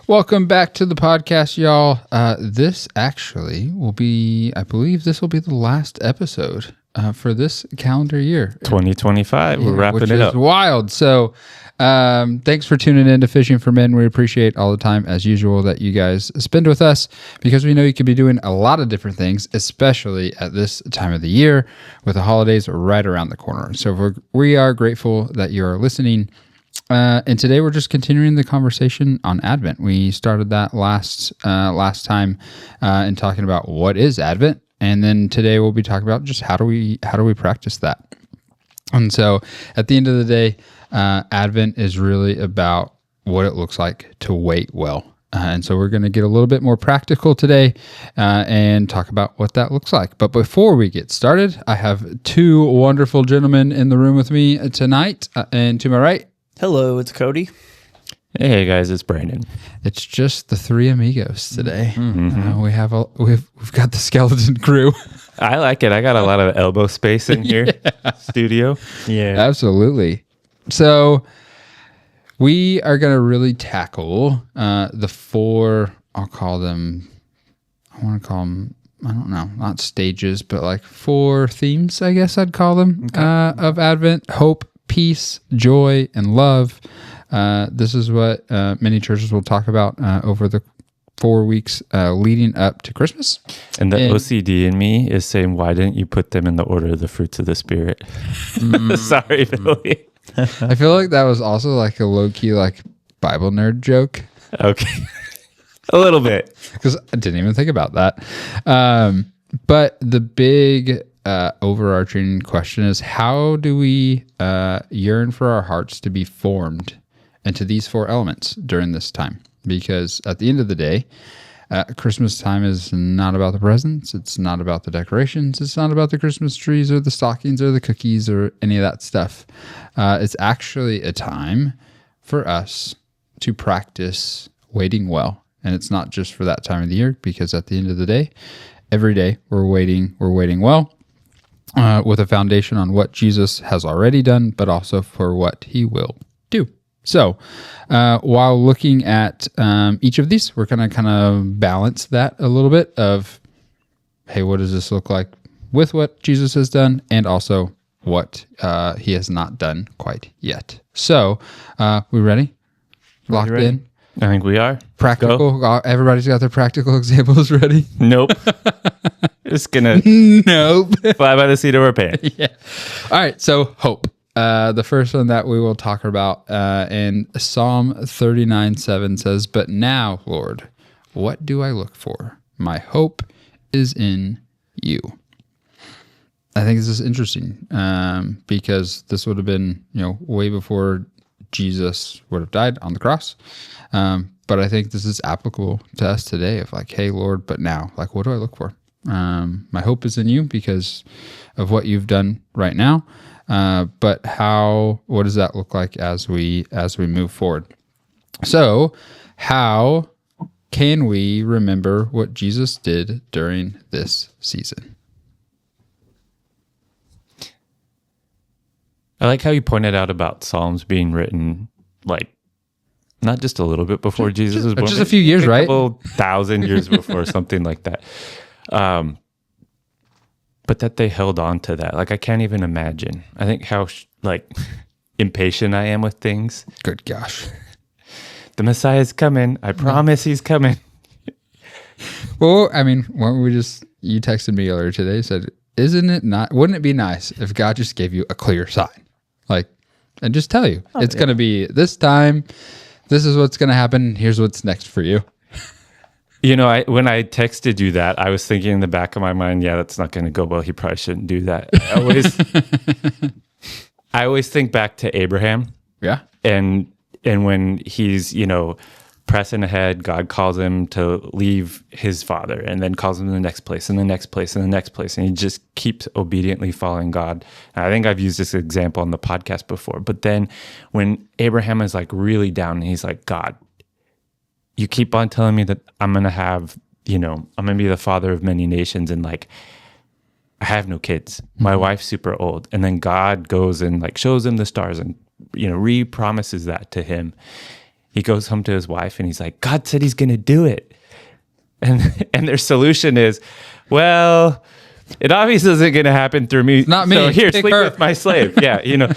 Welcome back to the podcast, y'all. This actually will be, I believe this will be the last episode for this calendar year. 2025. We're wrapping which it is up. wild. So thanks for tuning in to Fishing for Men. We appreciate all the time, as usual, that you guys spend with us, because we know you could be doing a lot of different things, especially at this time of the year with the holidays right around the corner. So we are grateful that you are listening. And today we're just continuing the conversation on Advent. We started that last time in talking about what is Advent, and then today we'll be talking about just how do we practice that. And so at the end of the day, Advent is really about what it looks like to wait well. And so we're going to get a little bit more practical today and talk about what that looks like. But before we get started, I have two wonderful gentlemen in the room with me tonight. And to my right, hello, it's Cody. Hey guys, it's Brandon. it's just the three amigos today. Mm-hmm. We've got the skeleton crew. I like it. I got a lot of elbow space in here. Studio. Yeah. Absolutely. So we are going to really tackle the four, I want to call them, I don't know, not stages, but like four themes, I guess I'd call them, of Advent: hope, peace, joy, and love. This is what many churches will talk about over the 4 weeks leading up to Christmas. And the OCD in me is saying, why didn't you put them in the order of the fruits of the Spirit? Sorry, Billy. I feel like that was also like a low-key like Bible nerd joke. Okay. A little bit. Because I didn't even think about that. But the big overarching question is, how do we yearn for our hearts to be formed into these four elements during this time? Because at the end of the day, Christmas time is not about the presents. It's not about the decorations. It's not about the Christmas trees or the stockings or the cookies or any of that stuff. It's actually a time for us to practice waiting well. And it's not just for that time of the year, because at the end of the day, every day we're waiting well, with a foundation on what Jesus has already done, but also for what he will do. So while looking at each of these, we're going to kind of balance that a little bit of, hey, what does this look like with what Jesus has done, and also what he has not done quite yet. So we ready? Locked in? I think we are. Practical. Everybody's got their practical examples ready? Nope. Just gonna Nope. fly by the seat of our pants. Yeah. All right. So hope. The first one that we will talk about in Psalm 39:7 says, "But now, Lord, what do I look for? My hope is in you." I think this is interesting because this would have been, way before Jesus would have died on the cross. But I think this is applicable to us today of like, hey, Lord, but now, like, what do I look for? My hope is in you because of what you've done right now. But what does that look like as we move forward? So how can we remember what Jesus did during this season? I like how you pointed out about Psalms being written like not just a little bit before Jesus was born. Just a few years, right? A couple thousand years before, something like that. But that they held on to that. Like, I can't even imagine. I think how impatient I am with things. Good gosh. The Messiah's coming. I promise he's coming. Well, I mean, you texted me earlier today, said, wouldn't it be nice if God just gave you a clear sign? And just tell you, it's going to be this time, this is what's going to happen, here's what's next for you. When I texted you that, I was thinking in the back of my mind, yeah, that's not going to go well. He probably shouldn't do that. I always think back to Abraham. Yeah. And when he's, pressing ahead, God calls him to leave his father, and then calls him to the next place and the next place and the next place. And he just keeps obediently following God. And I think I've used this example on the podcast before. But then when Abraham is like really down, and he's like, God, you keep on telling me that I'm going to have, I'm going to be the father of many nations. And like, I have no kids. My wife's super old. And then God goes and like shows him the stars and, re-promises that to him. He goes home to his wife and he's like, God said he's going to do it. And their solution is, well, it obviously isn't going to happen through me. Not me. So here, Pick sleep her. with my slave. Yeah, you know.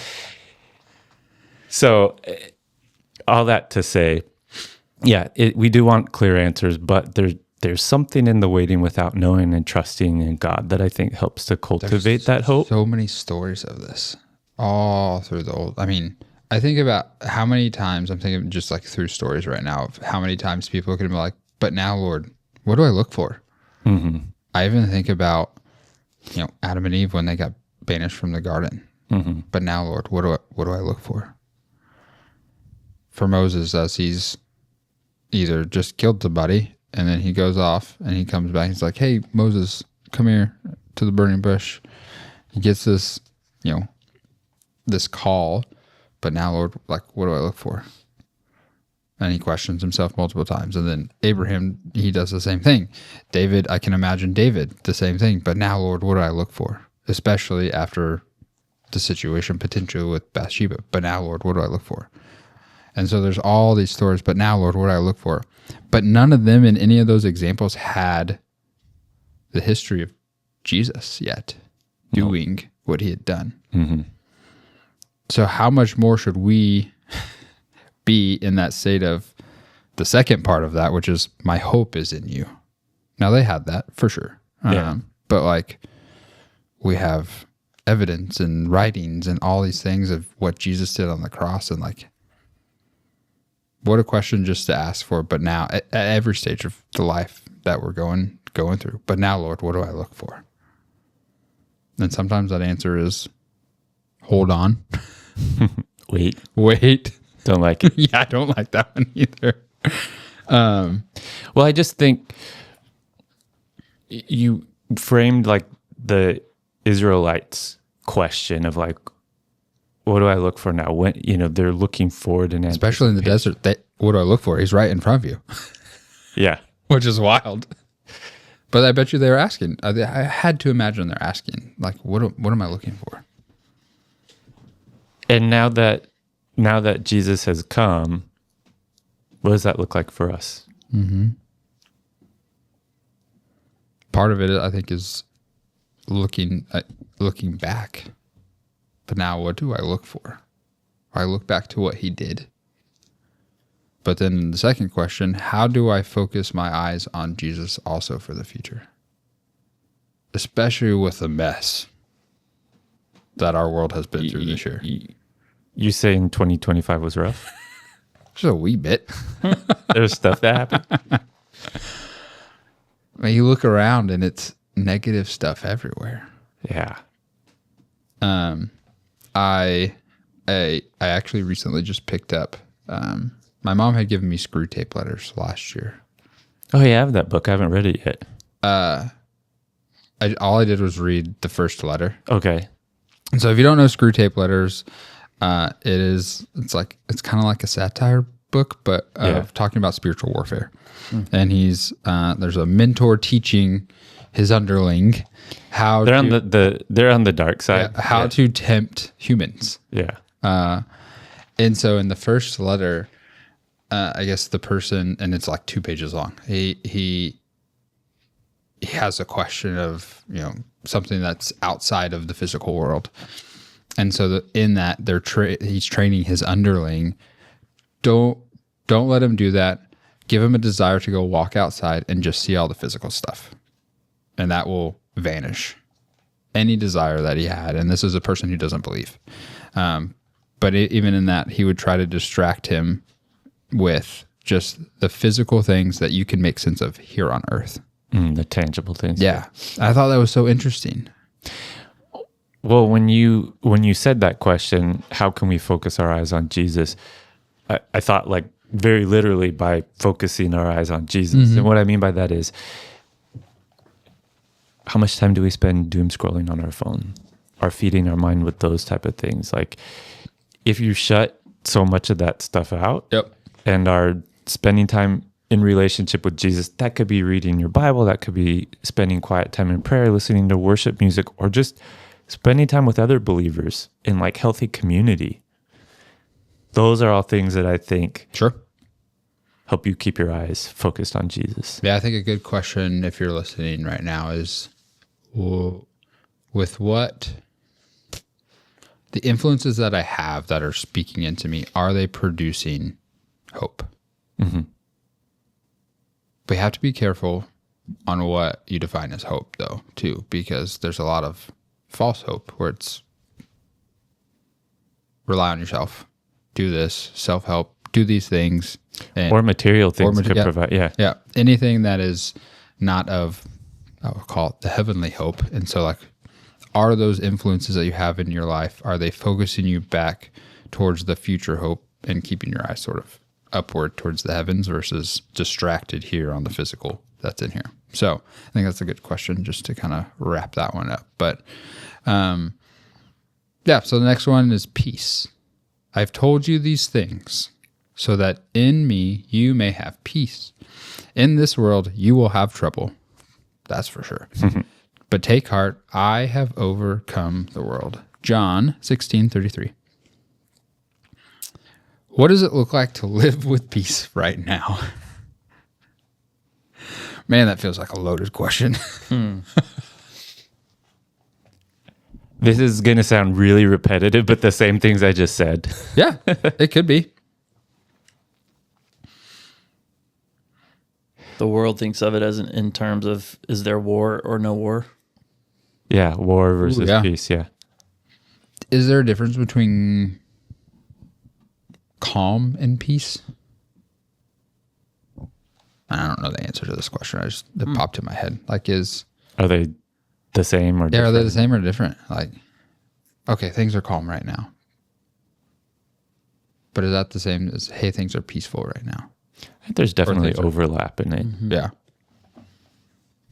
So all that to say, yeah, we do want clear answers, but there's something in the waiting without knowing and trusting in God that I think helps to cultivate that hope. So many stories of this all through the old. I mean, I think about how many times, I'm thinking just like through stories right now, of how many times people can be like, but now, Lord, what do I look for? Mm-hmm. I even think about, Adam and Eve when they got banished from the garden. Mm-hmm. But now, Lord, what do I look for? For Moses, as he's either just killed somebody and then he goes off and he comes back. He's like, hey, Moses, come here to the burning bush. He gets this, this call. But now, Lord, like, what do I look for? And he questions himself multiple times. And then Abraham, he does the same thing. David, I can imagine David, the same thing. But now, Lord, what do I look for? Especially after the situation potentially with Bathsheba. But now, Lord, what do I look for? And so there's all these stories. But now, Lord, what do I look for? But none of them in any of those examples had the history of Jesus yet doing what he had done. Mm-hmm. So how much more should we be in that state of the second part of that, which is my hope is in you? Now they had that for sure. Yeah. But like we have evidence and writings and all these things of what Jesus did on the cross, and like, what a question just to ask for. But now at every stage of the life that we're going through, but now, Lord, what do I look for? And sometimes that answer is hold on. Wait. Don't like it. Yeah, I don't like that one either. Well, I just think you framed like the Israelites question of like, what do I look for now? When, they're looking forward and Especially in the desert. What do I look for? He's right in front of you. Yeah. Which is wild. But I bet you they were asking. I had to imagine they're asking, like, what am I looking for? And now that Jesus has come, what does that look like for us? Mm-hmm. Part of it, I think, is looking back. But now, what do I look for? I look back to what he did. But then the second question, how do I focus my eyes on Jesus also for the future? Especially with the mess that our world has been through this year. You saying 2025 was rough? Just a wee bit. There's stuff that happened. I mean, you look around and it's negative stuff everywhere. Yeah. I actually recently just picked up, my mom had given me Screw Tape letters last year. Oh, yeah, I have that book. I haven't read it yet. All I did was read the first letter. Okay. And so if you don't know Screw Tape letters, it's kind of like a satire book, but talking about spiritual warfare. And there's a mentor teaching his underling how they're on the dark side. How to tempt humans. Yeah. And so in the first letter, I guess the person, and it's like 2 pages long, he has a question of, something that's outside of the physical world. And so in that he's training his underling. Don't let him do that. Give him a desire to go walk outside and just see all the physical stuff. And that will vanish any desire that he had. And this is a person who doesn't believe. But even in that, he would try to distract him with just the physical things that you can make sense of here on earth. The tangible things. Yeah. I thought that was so interesting. Well, when you said that question, how can we focus our eyes on Jesus? I thought like very literally by focusing our eyes on Jesus. And what I mean by that is, how much time do we spend doom scrolling on our phone or feeding our mind with those type of things? Like if you shut so much of that stuff out and are spending time in relationship with Jesus, that could be reading your Bible, that could be spending quiet time in prayer, listening to worship music, or just spending time with other believers in like healthy community. Those are all things that I think help you keep your eyes focused on Jesus. Yeah, I think a good question if you're listening right now is, with what the influences that I have that are speaking into me, are they producing hope? Mm-hmm. We have to be careful on what you define as hope, though, too, because there's a lot of false hope where it's rely on yourself, do this, self-help, do these things. Or material things could provide. Yeah. Yeah. Anything that is not of, I would call it the heavenly hope. And so, like, are those influences that you have in your life, are they focusing you back towards the future hope and keeping your eyes sort of upward towards the heavens versus distracted here on the physical that's in here? So I think that's a good question just to kind of wrap that one up. But yeah, so the next one is peace. I've told you these things so that in me you may have peace. In this world you will have trouble. That's for sure. But take heart, I have overcome the world. John 16:33. What does it look like to live with peace right now? Man, that feels like a loaded question. This is going to sound really repetitive, but the same things I just said. Yeah, it could be. The world thinks of it as in terms of, is there war or no war? Yeah, war versus yeah. peace, yeah. Is there a difference between calm and peace? I don't know the answer to this question. It popped in my head. Like, Are they the same or different? are they the same or different? Like, okay, things are calm right now. But is that the same as, hey, things are peaceful right now? I think there's definitely things are- overlap in it. Yeah.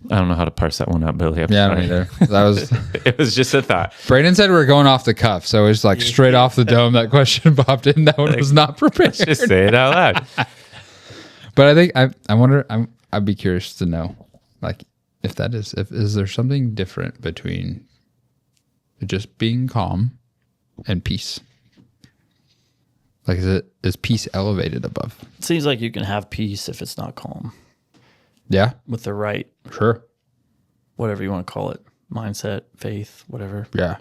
I don't know how to parse that one out, Billy. I'm Yeah, I sorry. don't either. That was... It was just a thought. Brandon said we're going off the cuff, so it's like straight off the dome. That question popped in. That one was not prepared. Just say it out loud. But I think I wonder. I'd be curious to know, like, if is there something different between just being calm and peace? Like, is peace elevated above? It seems like you can have peace if it's not calm Yeah, with the right, sure. whatever you want to call it, mindset, faith, whatever. Yeah,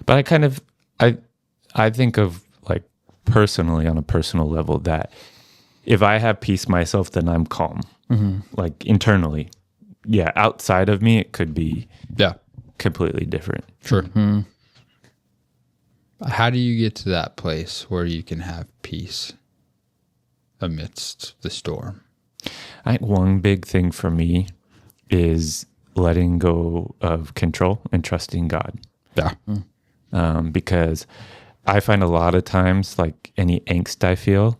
But I think of, like, personally, on a personal level, that if I have peace myself, then I'm calm. Like, internally. Yeah, outside of me, it could be yeah, completely different. sure. How do you get to that place where you can have peace amidst the storm? I think one big thing for me is letting go of control and trusting God. Yeah, Because I find a lot of times, like, any angst I feel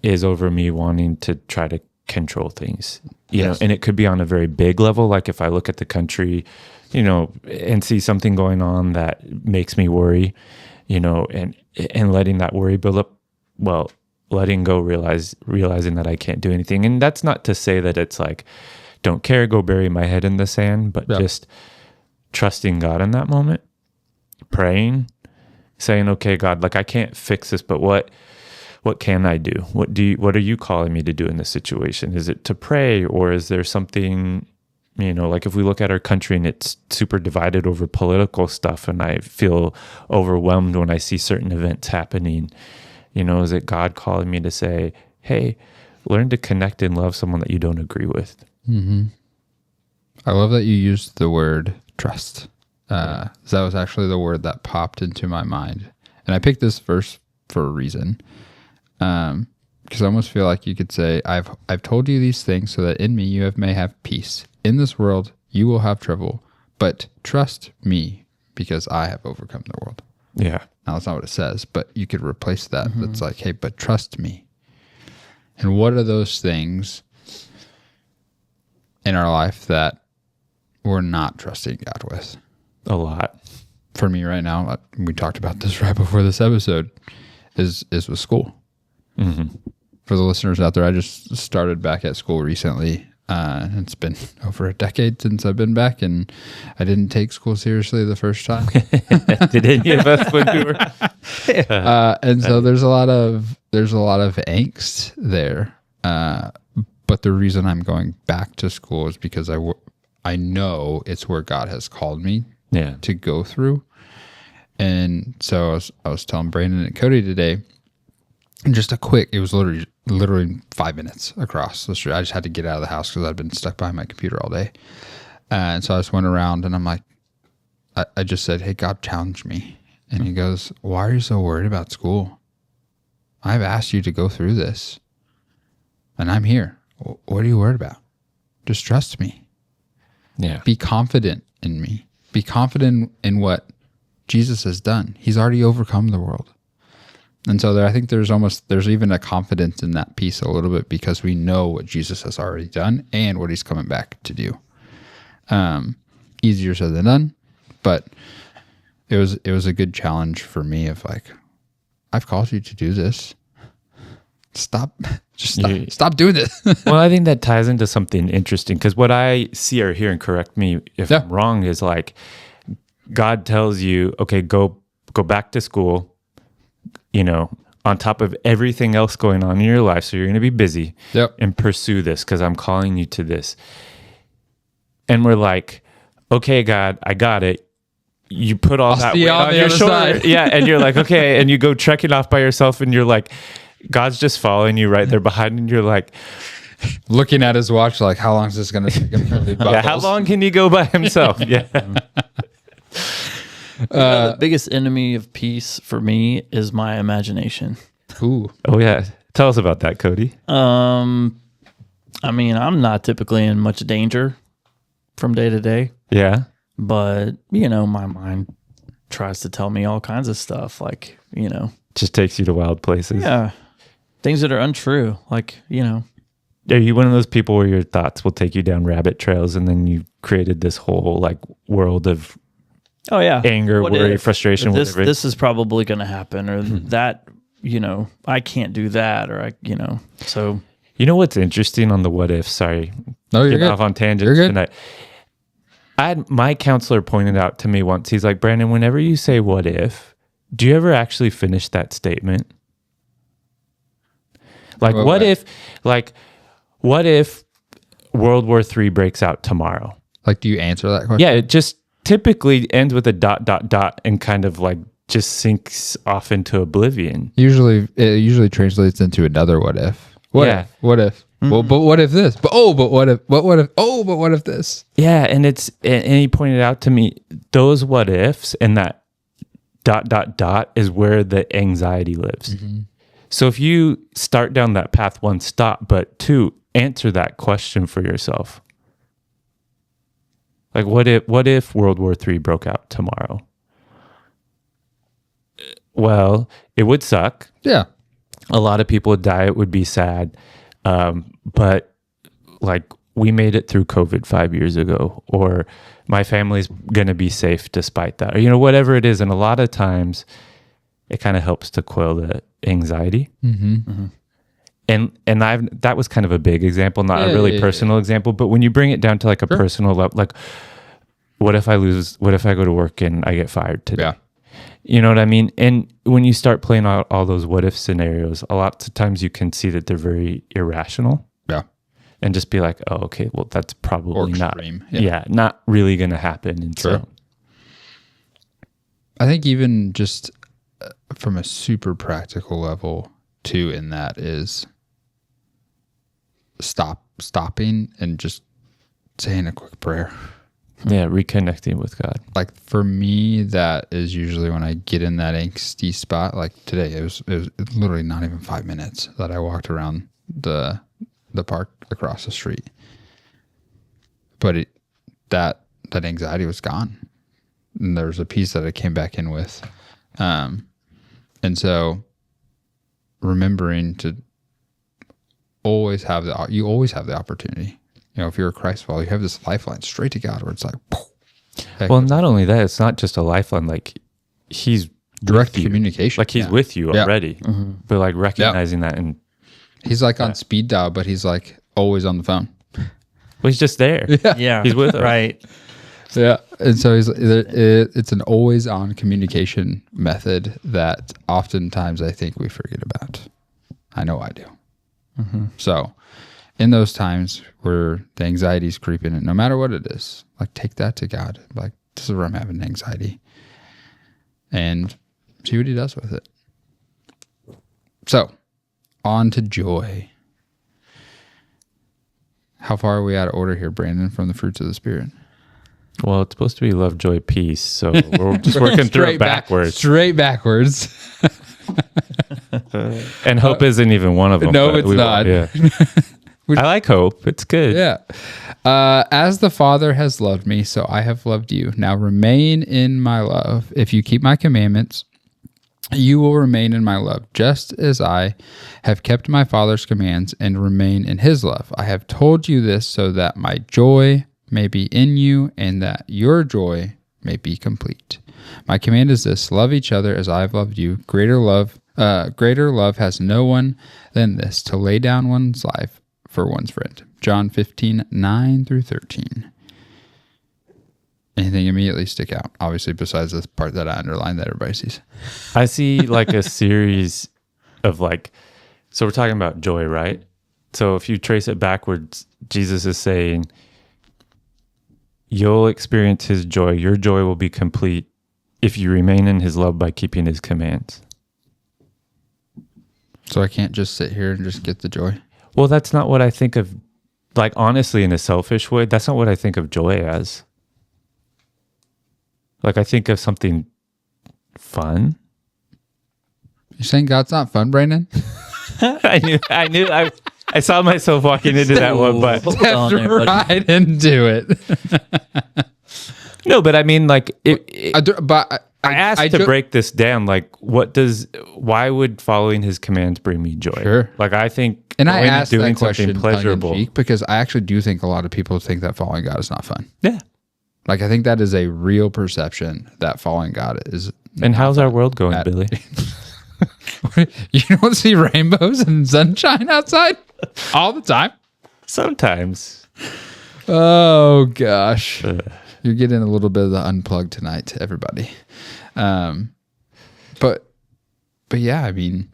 is over me wanting to try to control things, you know, and it could be on a very big level. Like, if I look at the country, you know, and see something going on that makes me worry, you know, and letting that worry build up, well, letting go, realizing that I can't do anything. And that's not to say that it's like, don't care, go bury my head in the sand, but just trusting God in that moment, praying, saying, okay, God, like, I can't fix this, but what can I do? What are you calling me to do in this situation? Is it to pray, or is there something, you know, like, if we look at our country and it's super divided over political stuff, and I feel overwhelmed when I see certain events happening, you know, is it God calling me to say, hey, learn to connect and love someone that you don't agree with? I love that you used the word trust. That was actually the word that popped into my mind, and I picked this verse for a reason. Because I almost feel like you could say, I've told you these things so that in me you may have peace. In this world you will have trouble, but trust me because I have overcome the world. Yeah. Now that's not what it says, but you could replace that. It's like, hey, but trust me. And what are those things in our life that we're not trusting God with? A lot. For me right now, we talked about this right before this episode, is with school. For the listeners out there, I just started back at school recently. It's been over a decade since I've been back, and I didn't take school seriously the first time. Did any of us when we were? And so there's a lot of angst there. But the reason I'm going back to school is because I know it's where God has called me to go through. And so I was telling Brandon and Cody today, and just it was literally 5 minutes across the street. I just had to get out of the house because I'd been stuck behind my computer all day. And so I just went around and I'm like, I just said, hey, God challenged me. And he goes, why are you so worried about school? I've asked you to go through this. And I'm here. What are you worried about? Just trust me. Yeah. Be confident in me. Be confident in what Jesus has done. He's already overcome the world. And so I think there's even a confidence in that piece a little bit because we know what Jesus has already done and what he's coming back to do. Easier said than done, but it was a good challenge for me of like, I've called you to do this. Stop doing this. Well, I think that ties into something interesting because what I see or hear, and correct me if I'm wrong, is like God tells you, okay, go back to school, on top of everything else going on in your life. So you're going to be busy and pursue this because I'm calling you to this. And we're like, okay, God, I got it. You put all that weight on your shoulder. Yeah. And you're like, okay. And you go trekking off by yourself and you're like, God's just following you right there behind. And you're like, looking at his watch, like, how long is this going to take him? How long can he go by himself? Yeah. The biggest enemy of peace for me is my imagination. Ooh. Oh yeah. Tell us about that, Cody. I mean, I'm not typically in much danger from day to day. Yeah. But, my mind tries to tell me all kinds of stuff. Like, just takes you to wild places. Yeah. Things that are untrue. Like, Are you one of those people where your thoughts will take you down rabbit trails and then you created this whole like world of anger, worry, frustration, whatever? This is probably going to happen or that, I can't do that or so. You know what's interesting on the what if? Sorry. No, you're getting good. off on tangents tonight. My counselor pointed out to me once, he's like, Brandon, whenever you say what if, do you ever actually finish that statement? Like, what if World War III breaks out tomorrow? Like, do you answer that question? Yeah, it just typically ends with a ... and kind of like just sinks off into oblivion. It usually translates into another what if. What if? Mm-hmm. Well, but what if this? But what if? Oh, but what if this? Yeah, and he pointed out to me those what ifs and that ... is where the anxiety lives. Mm-hmm. So if you start down that path, 1, stop, but 2, answer that question for yourself. Like, what if World War III broke out tomorrow? Well, it would suck. Yeah. A lot of people would die. It would be sad. But like, we made it through COVID 5 years ago, or my family's going to be safe despite that, or, whatever it is. And a lot of times it kind of helps to quell the anxiety. Mm-hmm. Mm-hmm. And that was kind of a big example, not a really personal example, but when you bring it down to like a personal level, like, what if I go to work and I get fired today? Yeah. You know what I mean? And when you start playing out all those what if scenarios, a lot of times you can see that they're very irrational. Yeah. And just be like, oh, okay, well, that's probably extreme. not really going to happen. And sure. So I think even just from a super practical level too, in that is stopping and just saying a quick prayer. Yeah, reconnecting with God. Like for me, that is usually when I get in that angsty spot. Like today, it was literally not even 5 minutes that I walked around the park across the street. But that anxiety was gone, and there was a piece that I came back in with, and so remembering to always have the opportunity. If you're a Christ follower, you have this lifeline straight to God where it's like, well, not only that, it's not just a lifeline, like he's direct communication. Like he's with you already, but like recognizing that. And he's like on speed dial, but he's like always on the phone. Well, he's just there. Yeah. He's with us. Right. Yeah. And so it's an always on communication method that oftentimes I think we forget about. I know I do. So in those times where the anxiety is creeping in, no matter what it is, like take that to God. Like, this is where I'm having anxiety. And see what he does with it. So on to joy. How far are we out of order here, Brandon, from the fruits of the Spirit? Well, it's supposed to be love, joy, peace. So we're just working through it backwards. Straight backwards. And hope isn't even one of them. No, but it's not. Yeah. I like hope. It's good. Yeah. As the Father has loved me, so I have loved you. Now remain in my love. If you keep my commandments, you will remain in my love, just as I have kept my Father's commands and remain in his love. I have told you this so that my joy may be in you and that your joy may be complete. My command is this: love each other as I have loved you. Greater love has no one than this, to lay down one's life for one's friend. John 15:9-13. Anything immediately stick out? Obviously, besides the part that I underlined that everybody sees. I see like a series of like, so we're talking about joy, right? So if you trace it backwards, Jesus is saying, you'll experience his joy. Your joy will be complete if you remain in his love by keeping his commands. So I can't just sit here and just get the joy? Well, that's not what I think of, like, honestly, in a selfish way, that's not what I think of joy as. Like, I think of something fun. You're saying God's not fun, Brandon? I saw myself walking into that one, but Hold on there, buddy. right into it. no, but I mean, like, I asked to break this down. Like, why would following his commands bring me joy? Sure. Like, I think, And I asked doing that question something pleasurable. tongue-in-cheek because I actually do think a lot of people think that following God is not fun. Yeah. Like, I think that is a real perception that following God is. And how's our world going, Billy? You don't see rainbows and sunshine outside all the time? Sometimes. Oh, gosh. You're getting a little bit of the unplugged tonight, everybody. But yeah, I mean,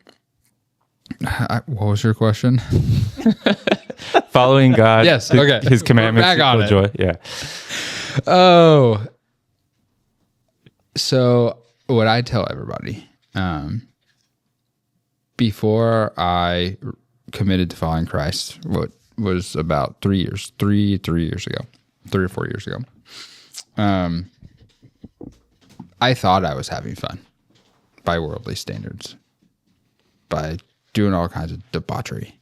what was your question? Following God. Yes, okay. His commandments. Back on equal it. joy. Yeah. Oh, so what I tell everybody, before I committed to following Christ, what was about 3 years or 4 years ago, I thought I was having fun by worldly standards, by doing all kinds of debauchery.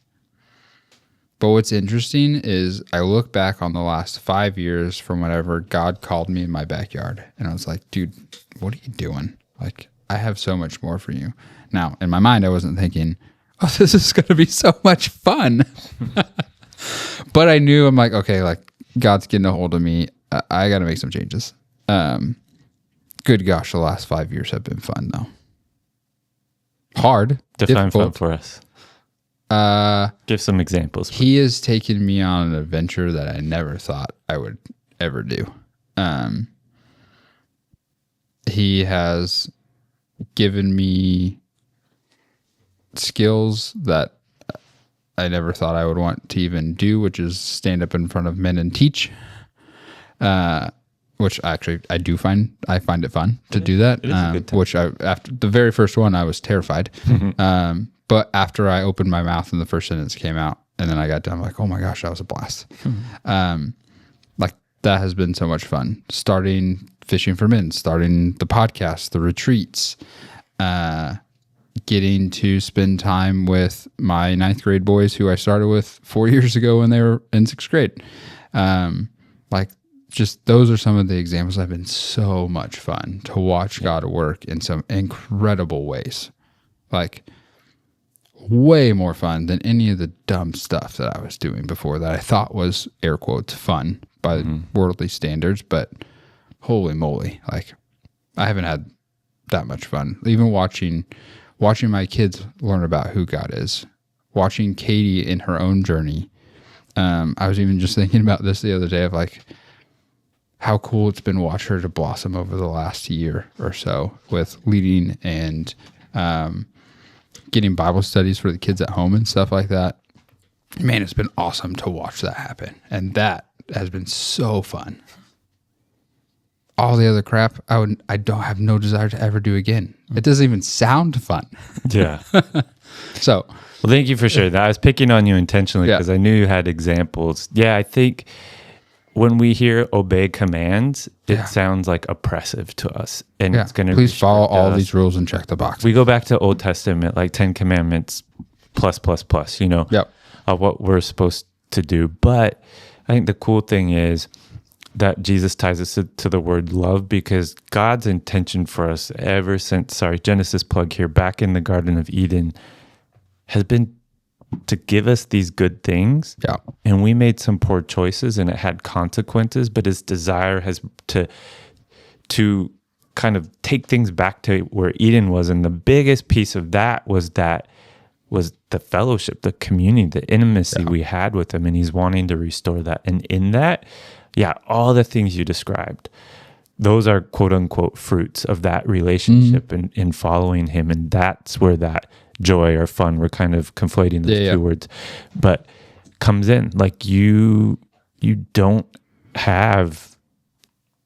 But what's interesting is I look back on the last 5 years from whenever God called me in my backyard, and I was like, dude, what are you doing? Like, I have so much more for you. Now, in my mind, I wasn't thinking, oh, this is going to be so much fun. But I knew, I'm like, okay, like, God's getting a hold of me. I got to make some changes. Good gosh, the last 5 years have been fun, though. Hard. Define fun difficult. for us. Give some examples. He has taken me on an adventure that I never thought I would ever do. He has given me skills that I never thought I would want to even do, which is stand up in front of men and teach. Which actually I find it fun to do that. It is a good time. Which after the very first one, I was terrified. But after I opened my mouth and the first sentence came out, and then I got done, I'm like, oh my gosh, that was a blast. Like, that has been so much fun. Starting Fishing for Men, starting the podcast, the retreats, getting to spend time with my 9th grade boys who I started with 4 years ago when they were in 6th grade. Like, just those are some of the examples that have been so much fun to watch God work in some incredible ways. Like, way more fun than any of the dumb stuff that I was doing before that I thought was, air quotes, fun by worldly standards. But holy moly, like, I haven't had that much fun. Even watching my kids learn about who God is, watching Katie in her own journey I was even just thinking about this the other day of like how cool it's been watch her to blossom over the last year or so with leading and getting Bible studies for the kids at home and stuff like that. Man, it's been awesome to watch that happen. And that has been so fun. All the other crap, I don't have no desire to ever do again. It doesn't even sound fun. Yeah. So, Well, thank you for sharing that. I was picking on you intentionally Yeah. because I knew you had examples. Yeah, I think when we hear obey commands, it Yeah. sounds like oppressive to us. And yeah, it's going to please follow all these rules and check the box. We go back to Old Testament, like 10 Commandments plus, you know, Yep. of what we're supposed to do. But I think the cool thing is that Jesus ties us to the word love, because God's intention for us ever since, Genesis plug here, back in the Garden of Eden, has been to give us these good things. Yeah. And we made some poor choices and it had consequences, but his desire has to kind of take things back to where Eden was. And the biggest piece of that was the fellowship, the community, the intimacy we had with him. And he's wanting to restore that. And in that, yeah, all the things you described, those are quote unquote fruits of that relationship and in following him. And that's where that joy or fun, we're kind of conflating those two words, but comes in. Like you don't have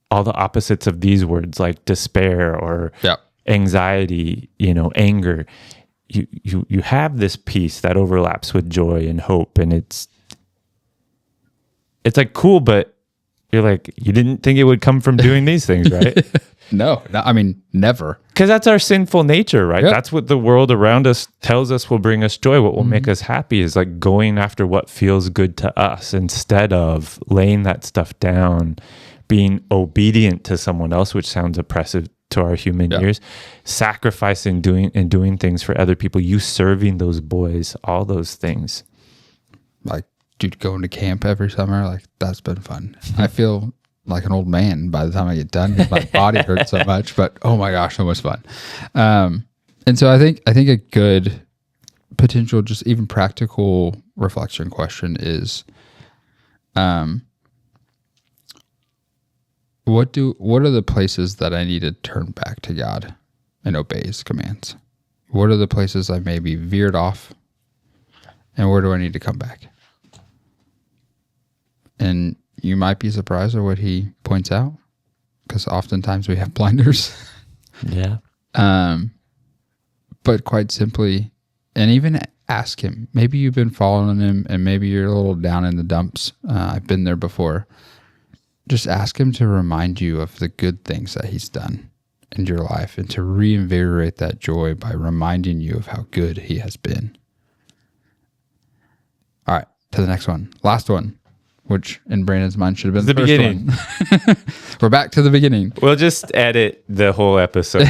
all the opposites of these words, like despair or anxiety, you know, anger. You have this peace that overlaps with joy and hope, and it's like cool, but you're like, you didn't think it would come from doing these things, right? No, I mean, never. Because that's our sinful nature, right? Yep. That's what the world around us tells us will bring us joy. What will make us happy is like going after what feels good to us instead of laying that stuff down, being obedient to someone else, which sounds oppressive to our human ears, sacrificing, doing things for other people, you serving those boys, all those things. Like, dude, going to camp every summer, like that's been fun. I feel like an old man by the time I get done because my body hurts so much, but oh my gosh, so much fun. And so I think a good potential, just even practical reflection question is, what are the places that I need to turn back to God and obey his commands? What are the places I maybe veered off, and where do I need to come back? And you might be surprised at what he points out, because oftentimes we have blinders. Yeah. But quite simply, and even ask him. Maybe you've been following him and maybe you're a little down in the dumps. I've been there before. Just ask him to remind you of the good things that he's done in your life and to reinvigorate that joy by reminding you of how good he has been. All right, to the next one. Last one, which in Brandon's mind should have been the first beginning. one. We're back to the beginning. We'll just edit the whole episode.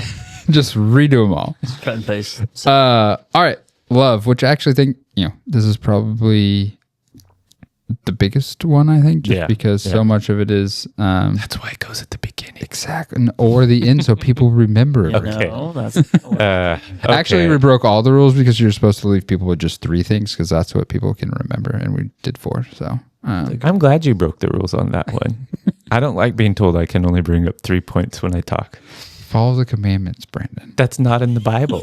Just redo them all. Cut and paste. All right, love, which I actually think, this is probably the biggest one, I think, just because so much of it is That's why it goes at the beginning. exactly, or the end, so people remember it. Okay. No, that's Actually, okay. we broke all the rules because you're supposed to leave people with just 3 things because that's what people can remember, and we did 4. So I'm glad you broke the rules on that one. I don't like being told I can only bring up 3 points when I talk. follow the commandments, Brandon. That's not in the Bible.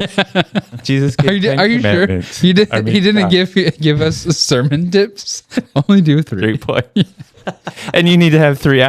Jesus gave 10 Are you sure commandments. he didn't? He didn't God. give us sermon tips. Only do 3. 3 points. And you need to have 3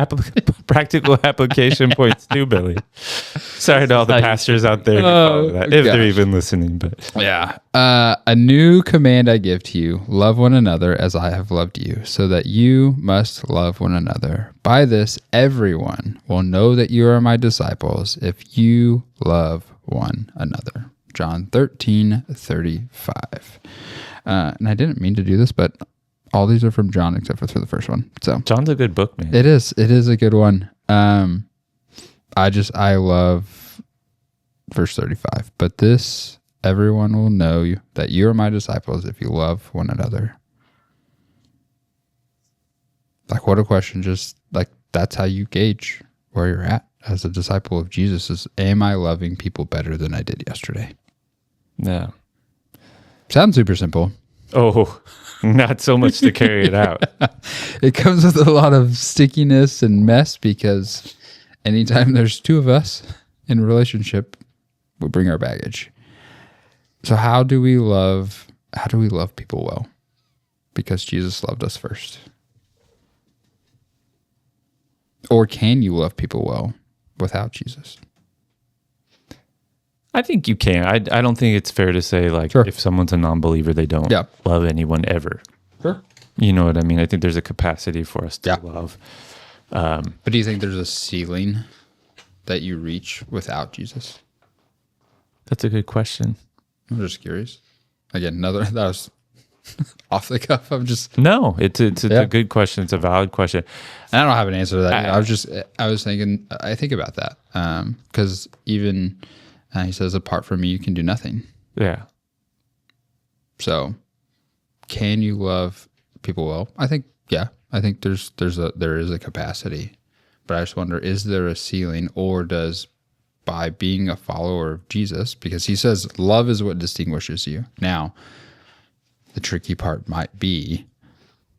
practical application points too, Billy. Sorry to all the pastors out there who follow that, if they're gosh. even listening. But Yeah. A new command I give to you: love one another as I have loved you, so that you must love one another. By this, everyone will know that you are my disciples if you love one another. John 13:35. And I didn't mean to do this, but all these are from John except for the first one. So John's a good book, man. it is a good one. I love verse 35. But this, everyone will know you, that you are my disciples if you love one another. Like, what a question. Just like, that's how you gauge where you're at as a disciple of Jesus is, am I loving people better than I did yesterday? Yeah. Sounds super simple. Oh, not so much to carry it out. It comes with a lot of stickiness and mess because anytime there's two of us in a relationship, we bring our baggage. So how do we love people well? Because Jesus loved us first. Or can you love people well without Jesus? I think you can. I don't think it's fair to say like Sure. if someone's a non-believer, they don't Yeah. love anyone ever. Sure. You know what I mean? I think there's a capacity for us to Yeah. love. But do you think there's a ceiling that you reach without Jesus? That's a good question. I'm just curious. Again, that was off the cuff. I'm just, No, it's Yeah. a good question. It's a valid question. I don't have an answer to that. I was thinking, I think about that. Because even he says, apart from me, you can do nothing. Yeah. So, can you love people well? I think, yeah. I think there is a capacity, but I just wonder: is there a ceiling, or does by being a follower of Jesus, because he says love is what distinguishes you. Now, the tricky part might be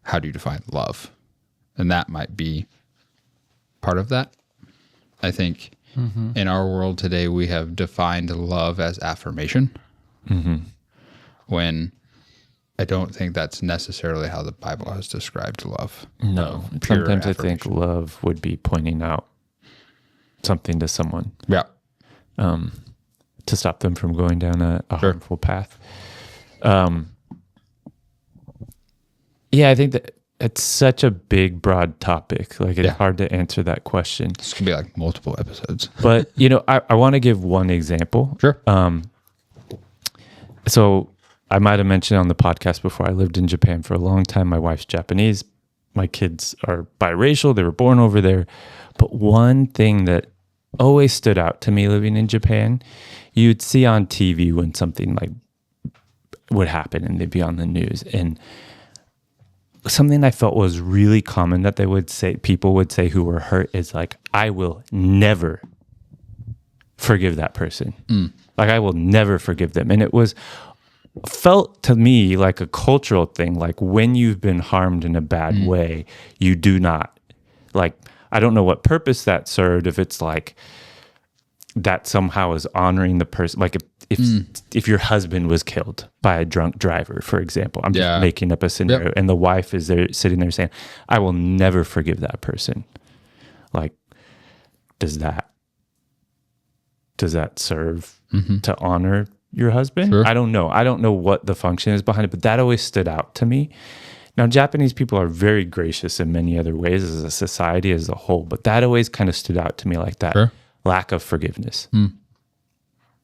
how do you define love, and that might be part of that. I think in our world today, we have defined love as affirmation. When I don't think that's necessarily how the Bible has described love. No. Pure Sometimes I think affirmation. love would be pointing out something to someone Yeah. to stop them from going down a harmful path. Yeah, I think that it's such a big, broad topic. Like, it's Yeah. hard to answer that question. This could be like multiple episodes. But, I want to give one example. Sure. So I might have mentioned on the podcast before, I lived in Japan for a long time. My wife's Japanese. My kids are biracial. They were born over there. But one thing that always stood out to me living in Japan, you'd see on TV when something like would happen and they'd be on the news. And something I felt was really common that people would say who were hurt is like, I will never forgive that person. Like, I will never forgive them. And it felt to me like a cultural thing. Like, when you've been harmed in a bad way, you do not, like, I don't know what purpose that served. If it's like that somehow is honoring the person, like if your husband was killed by a drunk driver, for example, I'm Yeah. just making up a scenario, and the wife is there sitting there saying, I will never forgive that person. Like, does that serve to honor your husband? Sure. I don't know. I don't know what the function is behind it, but that always stood out to me. Now, Japanese people are very gracious in many other ways as a society as a whole, but that always kind of stood out to me, like that Sure. lack of forgiveness.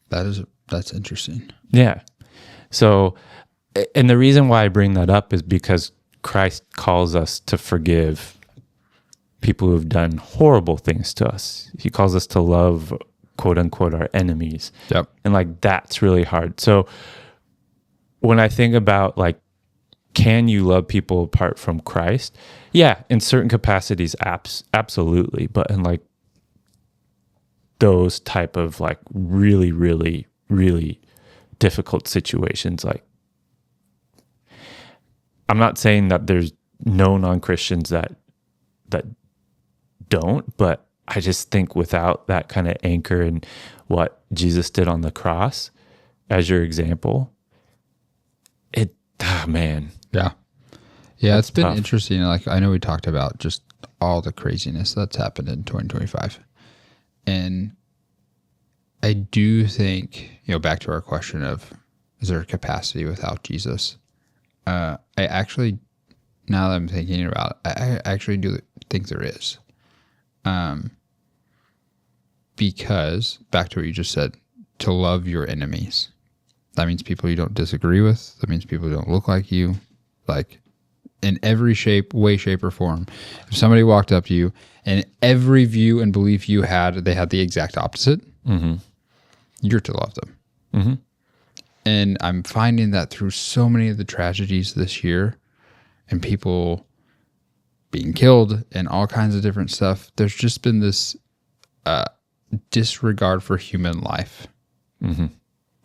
That's interesting. Yeah. So, and the reason why I bring that up is because Christ calls us to forgive people who have done horrible things to us. He calls us to love, quote unquote, our enemies. Yep. And like, that's really hard. So when I think about like, can you love people apart from Christ? Yeah, in certain capacities, absolutely. But in like those type of like really, really, really difficult situations, like, I'm not saying that there's no non-Christians that don't, but I just think without that kind of anchor in what Jesus did on the cross as your example, man. Yeah. Yeah, it's been tough. interesting. Like, I know we talked about just all the craziness that's happened in 2025. And I do think, back to our question of, is there a capacity without Jesus? I actually, now that I'm thinking about it, I actually do think there is. Because, back to what you just said, to love your enemies. That means people you don't disagree with. That means people who don't look like you. Like, in every way, shape, or form. If somebody walked up to you and every view and belief you had, they had the exact opposite, you're to love them. And I'm finding that through so many of the tragedies this year and people being killed and all kinds of different stuff, there's just been this disregard for human life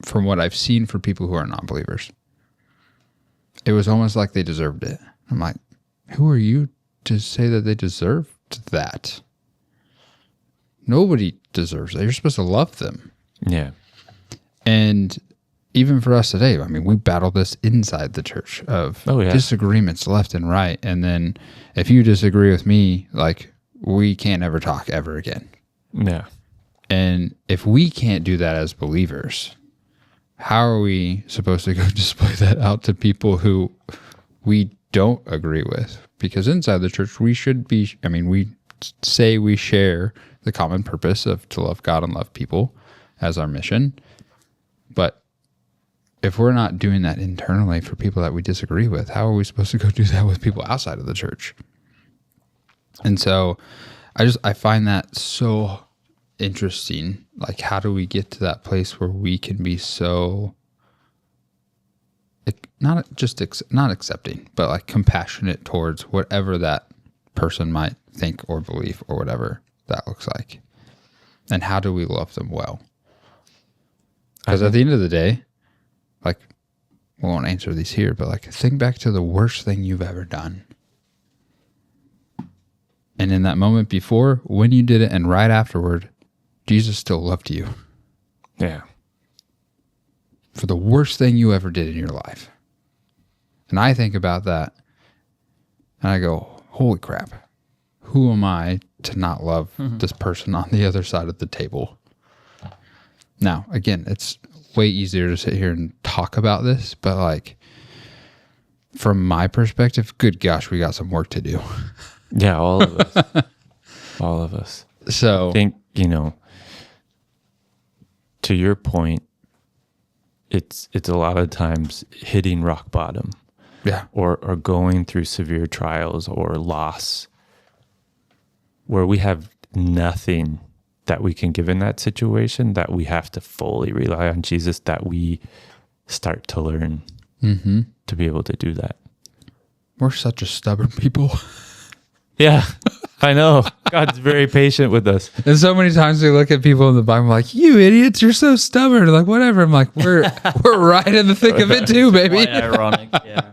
from what I've seen for people who are non-believers. it was almost like they deserved it. I'm like, who are you to say that they deserved that? Nobody deserves that. You're supposed to love them. Yeah. And even for us today, I mean, we battle this inside the church of disagreements left and right. And then if you disagree with me, like, we can't ever talk ever again. Yeah. And if we can't do that as believers, how are we supposed to go display that out to people who we don't agree with? Because inside the church, we should be, I mean, we say we share the common purpose of to love God and love people as our mission. But if we're not doing that internally for people that we disagree with, how are we supposed to go do that with people outside of the church? And so I find that so interesting. Like, how do we get to that place where we can be so not accepting, but like compassionate towards whatever that person might think or believe or whatever that looks like? And how do we love them well? Because at the end of the day, like, we won't answer these here, but like, think back to the worst thing you've ever done. And in that moment before, when you did it, and right afterward, Jesus still loved you. Yeah. For the worst thing you ever did in your life. And I think about that, and I go, holy crap. Who am I to not love this person on the other side of the table? Now, again, it's way easier to sit here and talk about this, but like, from my perspective, good gosh, we got some work to do. Yeah, all of us. All of us. So I think, to your point, it's a lot of times hitting rock bottom. Yeah. Or going through severe trials or loss where we have nothing that we can give in that situation, that we have to fully rely on Jesus, that we start to learn to be able to do that. We're such a stubborn people. Yeah, I know. God's very patient with us. And so many times we look at people in the Bible like, you idiots, you're so stubborn. Like, whatever. I'm like, we're right in the thick of it too, baby. Quite ironic, yeah.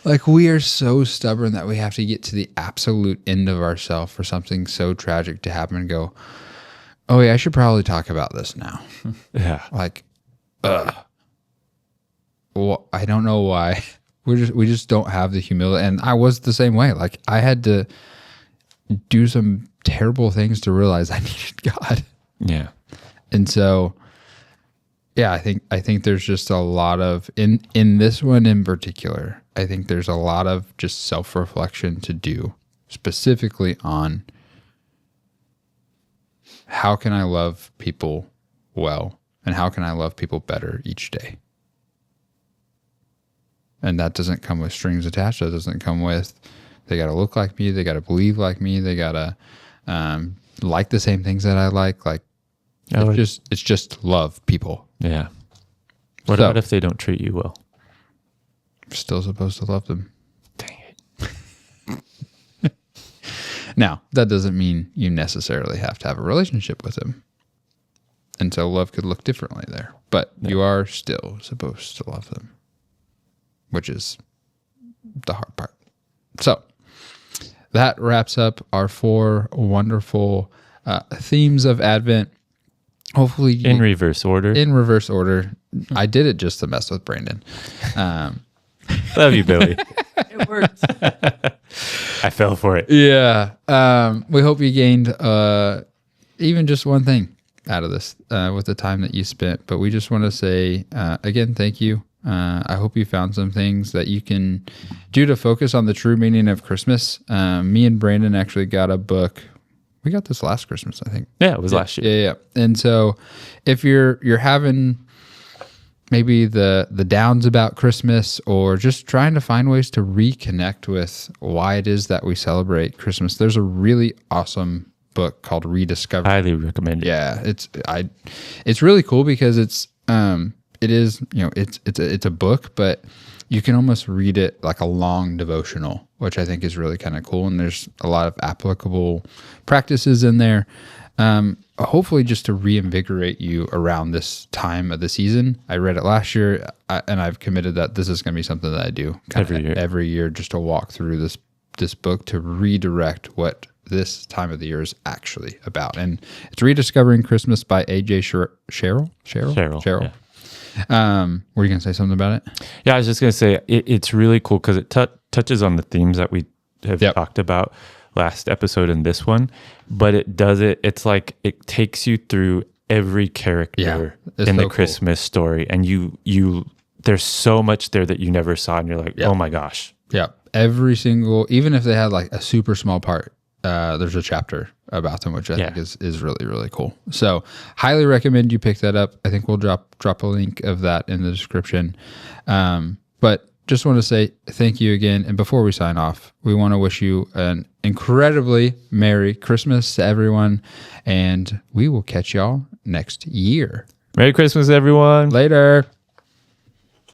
Like, we are so stubborn that we have to get to the absolute end of ourselves for something so tragic to happen and go, oh yeah, I should probably talk about this now. Yeah. Like, well, I don't know why. We just don't have the humility. And I was the same way. Like, I had to do some terrible things to realize I needed God. Yeah. And so, yeah, I think there's just a lot of, in this one in particular, I think there's a lot of just self-reflection to do, specifically on how can I love people well, and how can I love people better each day? And that doesn't come with strings attached. That doesn't come with, they got to look like me. They got to believe like me. They got to like the same things that I like. Like, it's just love people. Yeah. What about if they don't treat you well? Still supposed to love them. Dang it. Now, that doesn't mean you necessarily have to have a relationship with them. And so love could look differently there. But you are still supposed to love them, which is the hard part. So that wraps up our 4 wonderful themes of Advent. Hopefully in reverse order. In reverse order. I did it just to mess with Brandon. Love you, Billy. It worked. I fell for it. Yeah. We hope you gained even just one thing out of this with the time that you spent. But we just want to say, again, thank you. I hope you found some things that you can do to focus on the true meaning of Christmas. Me and Brandon actually got a book. We got this last Christmas, I think. Yeah, it was last year. Yeah. And so if you're having maybe the downs about Christmas, or just trying to find ways to reconnect with why it is that we celebrate Christmas, there's a really awesome book called Rediscover. Highly recommend it. Yeah, it's really cool because it's a book, but you can almost read it like a long devotional, which I think is really kind of cool. And there's a lot of applicable practices in there. Hopefully just to reinvigorate you around this time of the season. I read it last year, and I've committed that this is going to be something that I do every year, just to walk through this book to redirect what this time of the year is actually about. And it's Rediscovering Christmas by A.J. Sherrill. Yeah. Were you going to say something about it? Yeah, I was just going to say it's really cool because it touches on the themes that we have talked about last episode and this one, but it's like it takes you through every character in the Christmas story, and you there's so much there that you never saw, and you're like, oh my gosh. Yeah. Every single, even if they had like a super small part, there's a chapter about them, which I think is really, really cool. So highly recommend you pick that up. I think we'll drop a link of that in the description. But just want to say thank you again. And before we sign off, we want to wish you an incredibly Merry Christmas to everyone. And we will catch y'all next year. Merry Christmas, everyone. Later.